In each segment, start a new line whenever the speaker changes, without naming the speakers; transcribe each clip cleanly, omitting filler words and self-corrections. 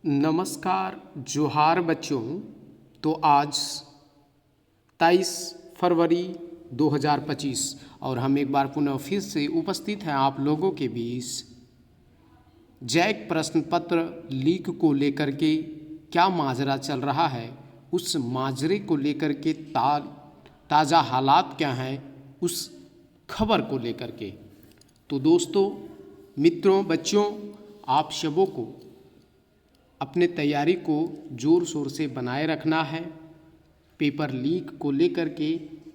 नमस्कार जोहार बच्चों। तो आज 23 फरवरी 2025 और हम एक बार पुनः फिर से उपस्थित हैं आप लोगों के बीच जैक प्रश्न पत्र लीक को लेकर के क्या माजरा चल रहा है, उस माजरे को लेकर के ताज़ा हालात क्या हैं, उस खबर को लेकर के। तो दोस्तों, मित्रों, बच्चों, आप सबों को अपने तैयारी को ज़ोर शोर से बनाए रखना है। पेपर लीक को लेकर के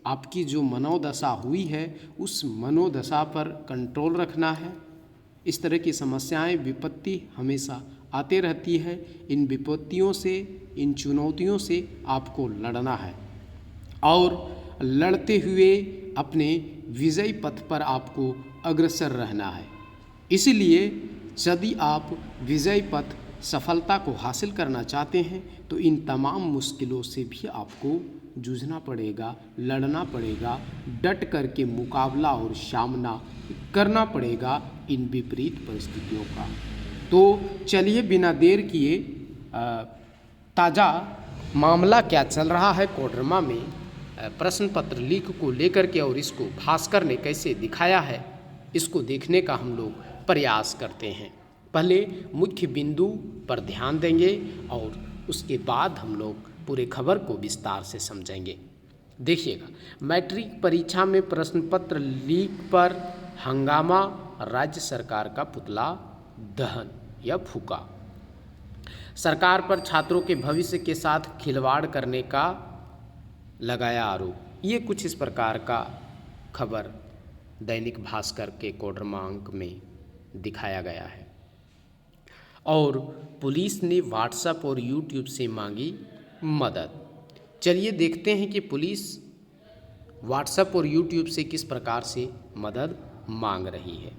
आपकी जो मनोदशा हुई है उस मनोदशा पर कंट्रोल रखना है। इस तरह की समस्याएं, विपत्ति हमेशा आते रहती है। इन विपत्तियों से, इन चुनौतियों से आपको लड़ना है और लड़ते हुए अपने विजय पथ पर आपको अग्रसर रहना है। इसलिए यदि आप विजय पथ, सफलता को हासिल करना चाहते हैं तो इन तमाम मुश्किलों से भी आपको जूझना पड़ेगा, लड़ना पड़ेगा, डट करके मुकाबला और सामना करना पड़ेगा इन विपरीत परिस्थितियों का। तो चलिए बिना देर किए ताज़ा मामला क्या चल रहा है कोडरमा में प्रश्न पत्र लीक को लेकर के और इसको भास्कर ने कैसे दिखाया है, इसको देखने का हम लोग प्रयास करते हैं। पहले मुख्य बिंदु पर ध्यान देंगे और उसके बाद हम लोग पूरे खबर को विस्तार से समझेंगे। देखिएगा, मैट्रिक परीक्षा में प्रश्न पत्र लीक पर हंगामा, राज्य सरकार का पुतला दहन या फूका। सरकार पर छात्रों के भविष्य के साथ खिलवाड़ करने का लगाया आरोप। ये कुछ इस प्रकार का खबर दैनिक भास्कर के कोडरमा अंक में दिखाया गया है। और पुलिस ने व्हाट्सएप और यूट्यूब से मांगी मदद। चलिए देखते हैं कि पुलिस व्हाट्सएप और यूट्यूब से किस प्रकार से मदद मांग रही है।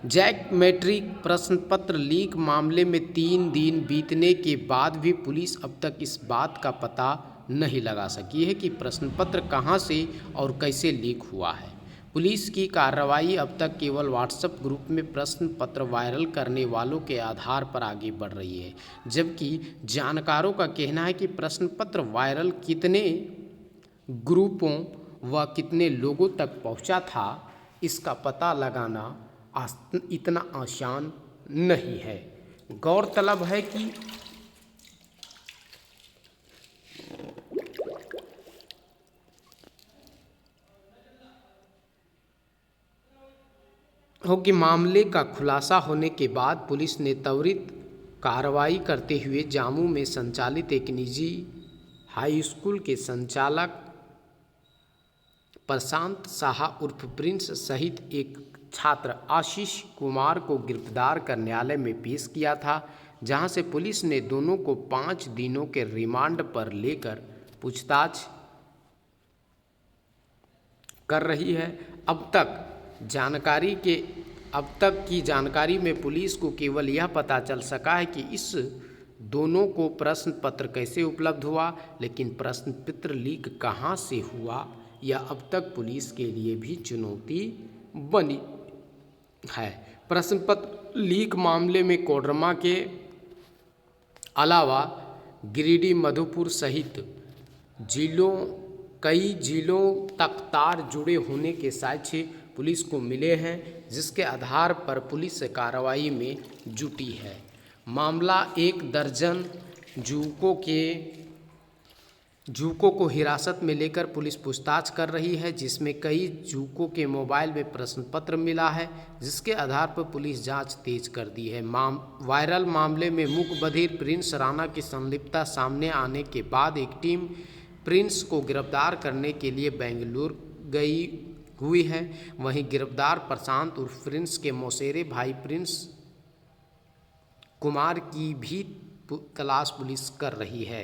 जैक मैट्रिक प्रश्न पत्र लीक मामले में 3 दिन बीतने के बाद भी पुलिस अब तक इस बात का पता नहीं लगा सकी है कि प्रश्न पत्र कहां से और कैसे लीक हुआ है। पुलिस की कार्रवाई अब तक केवल व्हाट्सएप ग्रुप में प्रश्न पत्र वायरल करने वालों के आधार पर आगे बढ़ रही है, जबकि जानकारों का कहना है कि प्रश्न पत्र वायरल कितने ग्रुपों व कितने लोगों तक पहुंचा था, इसका पता लगाना इतना आसान नहीं है। गौरतलब है कि मामले का खुलासा होने के बाद पुलिस ने त्वरित कार्रवाई करते हुए जामू में संचालित एक निजी हाई स्कूल के संचालक प्रशांत साहा उर्फ प्रिंस सहित एक छात्र आशीष कुमार को गिरफ्तार कर न्यायालय में पेश किया था, जहां से पुलिस ने दोनों को 5 दिनों के रिमांड पर लेकर पूछताछ कर रही है। अब तक की जानकारी में पुलिस को केवल यह पता चल सका है कि इस दोनों को प्रश्न पत्र कैसे उपलब्ध हुआ, लेकिन प्रश्न पत्र लीक कहां से हुआ यह अब तक पुलिस के लिए भी चुनौती बनी है। प्रश्न पत्र लीक मामले में कोडरमा के अलावा गिरिडीह, मधुपुर सहित कई जिलों तक तार जुड़े होने के साक्ष्य पुलिस को मिले हैं, जिसके आधार पर पुलिस कार्रवाई में जुटी है। मामला 1 दर्जन जुवकों को हिरासत में लेकर पुलिस पूछताछ कर रही है, जिसमें कई जुवकों के मोबाइल में प्रश्न पत्र मिला है, जिसके आधार पर पुलिस जांच तेज कर दी है। वायरल मामले में मूक बधिर प्रिंस राणा की संलिप्तता सामने आने के बाद एक टीम प्रिंस को गिरफ्तार करने के लिए बेंगलुरु गई हुई है। वहीं गिरफ्तार प्रशांत उर्फ प्रिंस के मौसेरे भाई प्रिंस कुमार की भी तलाश पुलिस कर रही है।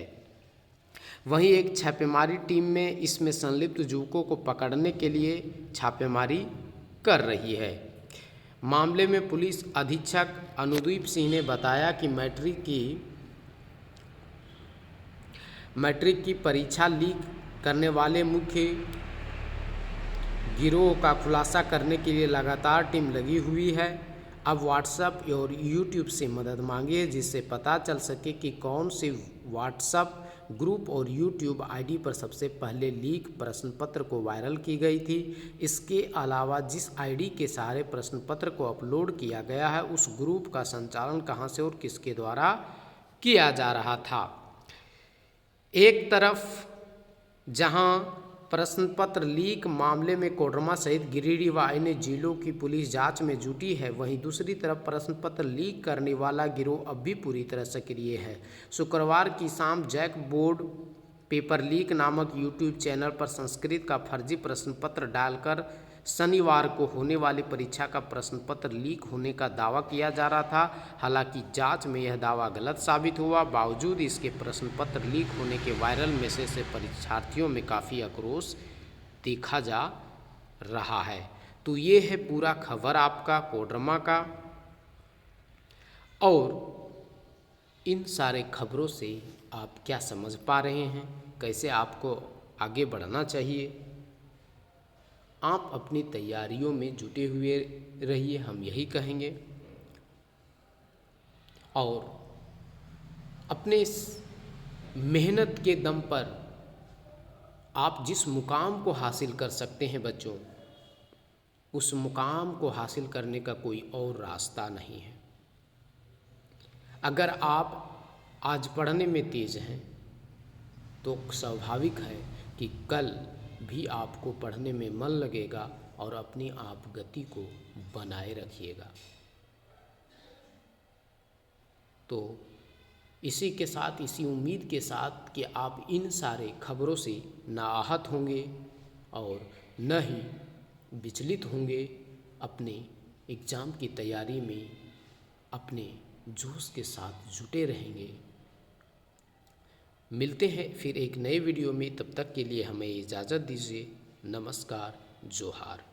वहीं एक छापेमारी टीम में इसमें संलिप्त युवकों को पकड़ने के लिए छापेमारी कर रही है। मामले में पुलिस अधीक्षक अनुदीप सिंह ने बताया कि मैट्रिक की परीक्षा लीक करने वाले मुख्य गिरोह का खुलासा करने के लिए लगातार टीम लगी हुई है। अब व्हाट्सएप और यूट्यूब से मदद मांगिए जिससे पता चल सके कि कौन से व्हाट्सएप ग्रुप और यूट्यूब आईडी पर सबसे पहले लीक प्रश्न पत्र को वायरल की गई थी। इसके अलावा जिस आईडी के सारे प्रश्न पत्र को अपलोड किया गया है उस ग्रुप का संचालन कहां से और किसके द्वारा किया जा रहा था। एक तरफ जहां प्रश्न पत्र लीक मामले में कोडरमा सहित गिरिडीह व अन्य जिलों की पुलिस जांच में जुटी है, वहीं दूसरी तरफ प्रश्न पत्र लीक करने वाला गिरोह अब भी पूरी तरह सक्रिय है। शुक्रवार की शाम जैक बोर्ड पेपर लीक नामक यूट्यूब चैनल पर संस्कृत का फर्जी प्रश्न पत्र डालकर शनिवार को होने वाली परीक्षा का प्रश्न पत्र लीक होने का दावा किया जा रहा था। हालांकि जांच में यह दावा गलत साबित हुआ। बावजूद इसके प्रश्न पत्र लीक होने के वायरल मैसेज से परीक्षार्थियों में काफ़ी आक्रोश देखा जा रहा है। तो ये है पूरा खबर आपका कोडरमा का, और इन सारे खबरों से आप क्या समझ पा रहे हैं, कैसे आपको आगे बढ़ना चाहिए। आप अपनी तैयारियों में जुटे हुए रहिए, हम यही कहेंगे, और अपने इस मेहनत के दम पर आप जिस मुकाम को हासिल कर सकते हैं बच्चों, उस मुकाम को हासिल करने का कोई और रास्ता नहीं है। अगर आप आज पढ़ने में तेज हैं तो स्वाभाविक है कि कल भी आपको पढ़ने में मन लगेगा और अपनी आप गति को बनाए रखिएगा। तो इसी के साथ, इसी उम्मीद के साथ कि आप इन सारे खबरों से ना आहत होंगे और न ही विचलित होंगे, अपने एग्ज़ाम की तैयारी में अपने जोश के साथ जुटे रहेंगे। मिलते हैं फिर एक नए वीडियो में, तब तक के लिए हमें इजाज़त दीजिए। नमस्कार, जोहार।